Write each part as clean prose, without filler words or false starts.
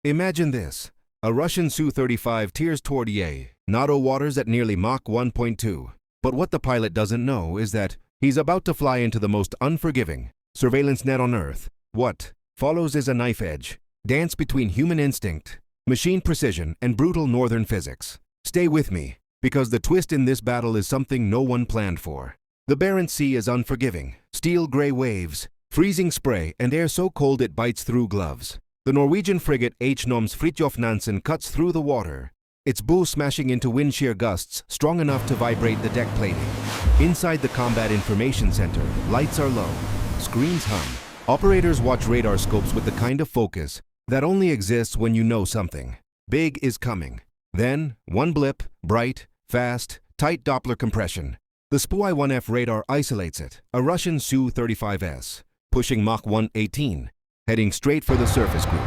Imagine this. A Russian Su-35 tears toward NATO waters at nearly Mach 1.2. But what the pilot doesn't know is that he's about to fly into the most unforgiving surveillance net on Earth. What follows is a knife edge, dance between human instinct, machine precision, and brutal northern physics. Stay with me, because the twist in this battle is something no one planned for. The Barents Sea is unforgiving, steel-gray waves, freezing spray, and air so cold it bites through gloves. The Norwegian frigate H-Noms Fridtjof Nansen cuts through the water, its bow smashing into wind shear gusts strong enough to vibrate the deck plating. Inside the Combat Information Center, lights are low, screens hum. Operators watch radar scopes with the kind of focus that only exists when you know something big is coming. Then, one blip, bright, fast, tight Doppler compression. The SPY-1F radar isolates it, a Russian Su-35S, pushing Mach 118, heading straight for the surface group.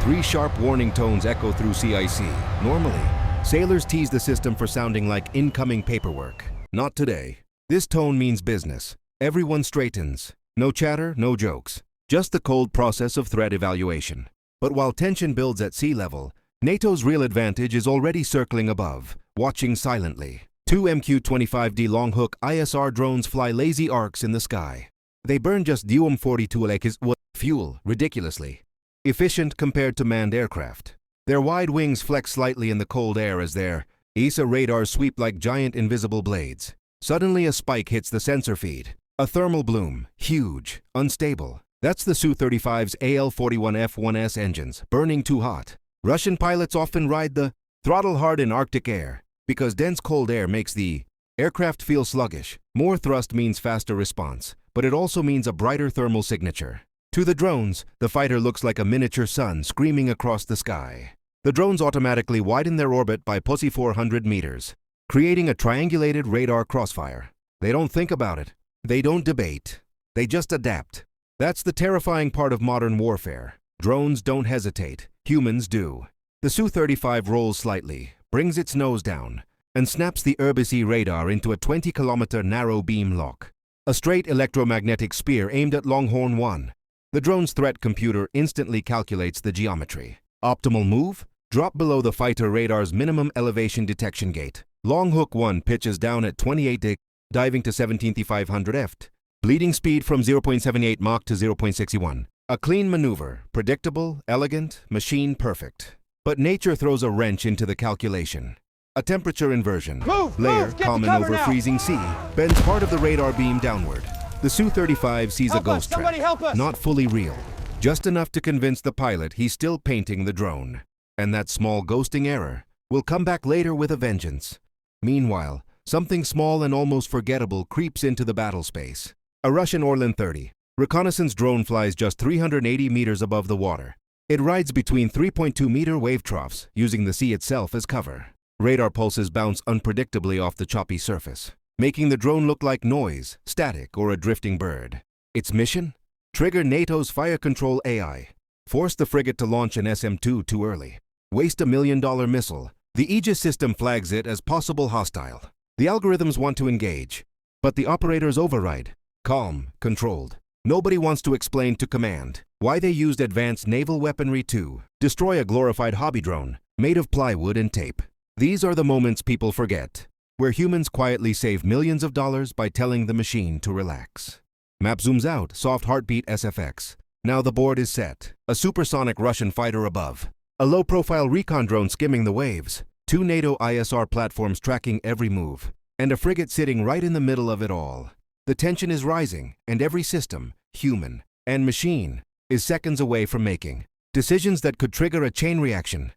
3 sharp warning tones echo through CIC. Normally, sailors tease the system for sounding like incoming paperwork. Not today. This tone means business. Everyone straightens. No chatter, no jokes. Just the cold process of threat evaluation. But while tension builds at sea level, NATO's real advantage is already circling above, watching silently. 2 MQ-25D Longhawk ISR drones fly lazy arcs in the sky. They burn just Dium-42 fuel, ridiculously efficient compared to manned aircraft. Their wide wings flex slightly in the cold air as their ESA radars sweep like giant invisible blades. Suddenly a spike hits the sensor feed. A thermal bloom, huge, unstable. That's the Su-35's AL-41F-1S engines, burning too hot. Russian pilots often ride the throttle hard in Arctic air because dense cold air makes the aircraft feel sluggish. More thrust means faster response, but it also means a brighter thermal signature. To the drones, the fighter looks like a miniature sun screaming across the sky. The drones automatically widen their orbit by 400 meters, creating a triangulated radar crossfire. They don't think about it. They don't debate. They just adapt. That's the terrifying part of modern warfare. Drones don't hesitate. Humans do. The Su-35 rolls slightly, brings its nose down, and snaps the airspace radar into a 20-kilometer narrow beam lock. A straight electromagnetic spear aimed at Longhorn 1. The drone's threat computer instantly calculates the geometry. Optimal move? Drop below the fighter radar's minimum elevation detection gate. Longhawk 1 pitches down at 28 deg, diving to 17,500 ft. Bleeding speed from 0.78 Mach to 0.61. A clean maneuver, predictable, elegant, machine perfect. But nature throws a wrench into the calculation. A temperature inversion, layer common over now. Freezing sea, bends part of the radar beam downward. The Su-35 sees a ghost track, not fully real, just enough to convince the pilot he's still painting the drone. And that small ghosting error will come back later with a vengeance. Meanwhile, something small and almost forgettable creeps into the battle space. A Russian Orlan 30 reconnaissance drone flies just 380 meters above the water. It rides between 3.2-meter wave troughs, using the sea itself as cover. Radar pulses bounce unpredictably off the choppy surface, making the drone look like noise, static, or a drifting bird. Its mission? Trigger NATO's fire control AI. Force the frigate to launch an SM-2 too early. Waste $1 million missile. The Aegis system flags it as possible hostile. The algorithms want to engage, but the operators override. Calm, controlled. Nobody wants to explain to command why they used advanced naval weaponry to destroy a glorified hobby drone made of plywood and tape. These are the moments people forget, where humans quietly save millions of dollars by telling the machine to relax. Map zooms out, soft heartbeat SFX. Now the board is set. A supersonic Russian fighter above. A low-profile recon drone skimming the waves. 2 NATO ISR platforms tracking every move. And a frigate sitting right in the middle of it all. The tension is rising, and every system, human and machine, is seconds away from making decisions that could trigger a chain reaction.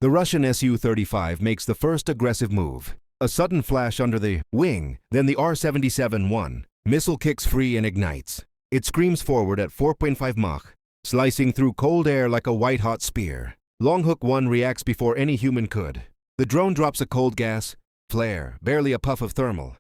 The Russian Su-35 makes the first aggressive move. A sudden flash under the wing, then the R-77-1 missile kicks free and ignites. It screams forward at 4.5 Mach, slicing through cold air like a white-hot spear. Longhawk 1 reacts before any human could. The drone drops a cold gas, flare, barely a puff of thermal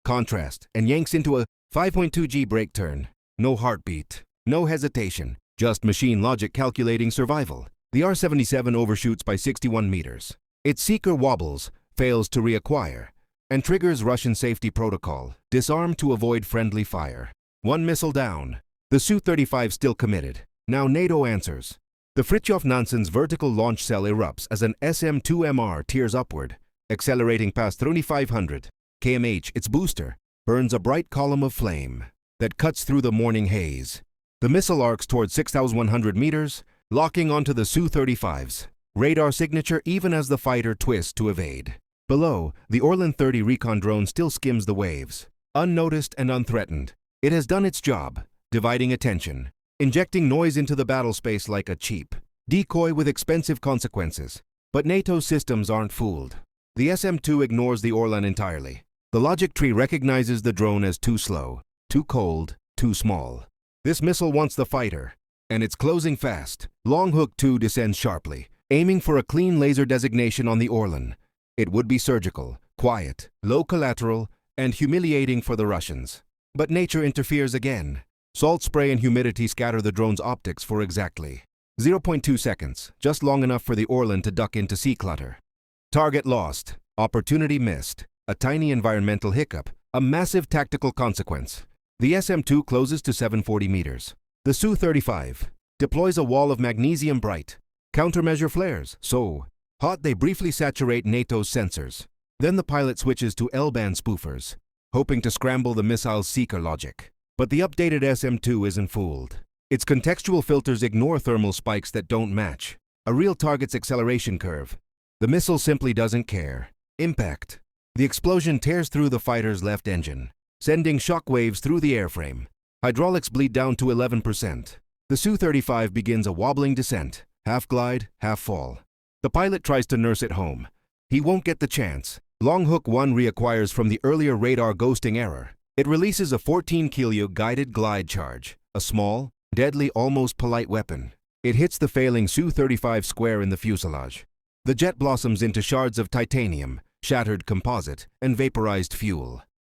contrast, and yanks into a 5.2 G brake turn. No heartbeat, no hesitation, just machine logic calculating survival. The R-77 overshoots by 61 meters. Its seeker wobbles, fails to reacquire, and triggers Russian safety protocol. Disarm to avoid friendly fire. 1 missile down. The Su-35 still committed. Now NATO answers. The Fridtjof Nansen's vertical launch cell erupts as an SM-2MR tears upward, accelerating past 3,500 kmh. Its booster burns a bright column of flame that cuts through the morning haze. The missile arcs toward 6,100 meters, locking onto the Su-35's radar signature even as the fighter twists to evade. Below, the Orlan 30 recon drone still skims the waves. Unnoticed and unthreatened, it has done its job, dividing attention, injecting noise into the battle space like a cheap decoy with expensive consequences. But NATO systems aren't fooled. The SM-2 ignores the Orlan entirely. The logic tree recognizes the drone as too slow, too cold, too small. This missile wants the fighter, and it's closing fast. Longhook 2 descends sharply, aiming for a clean laser designation on the Orlan. It would be surgical, quiet, low collateral, and humiliating for the Russians. But nature interferes again. Salt spray and humidity scatter the drone's optics for exactly 0.2 seconds, just long enough for the Orlan to duck into sea clutter. Target lost, opportunity missed, a tiny environmental hiccup, a massive tactical consequence. The SM-2 closes to 740 meters. The Su-35 deploys a wall of magnesium bright. Countermeasure flares, so hot they briefly saturate NATO's sensors. Then the pilot switches to L-band spoofers, hoping to scramble the missile's seeker logic. But the updated SM-2 isn't fooled. Its contextual filters ignore thermal spikes that don't match a real target's acceleration curve. The missile simply doesn't care. Impact. The explosion tears through the fighter's left engine, sending shock waves through the airframe. Hydraulics bleed down to 11%. The Su-35 begins a wobbling descent, half glide, half fall. The pilot tries to nurse it home. He won't get the chance. Longhook 1 reacquires from the earlier radar ghosting error. It releases a 14-kilo guided glide charge, a small, deadly, almost polite weapon. It hits the failing Su-35 square in the fuselage. The jet blossoms into shards of titanium, shattered composite, and vaporized fuel.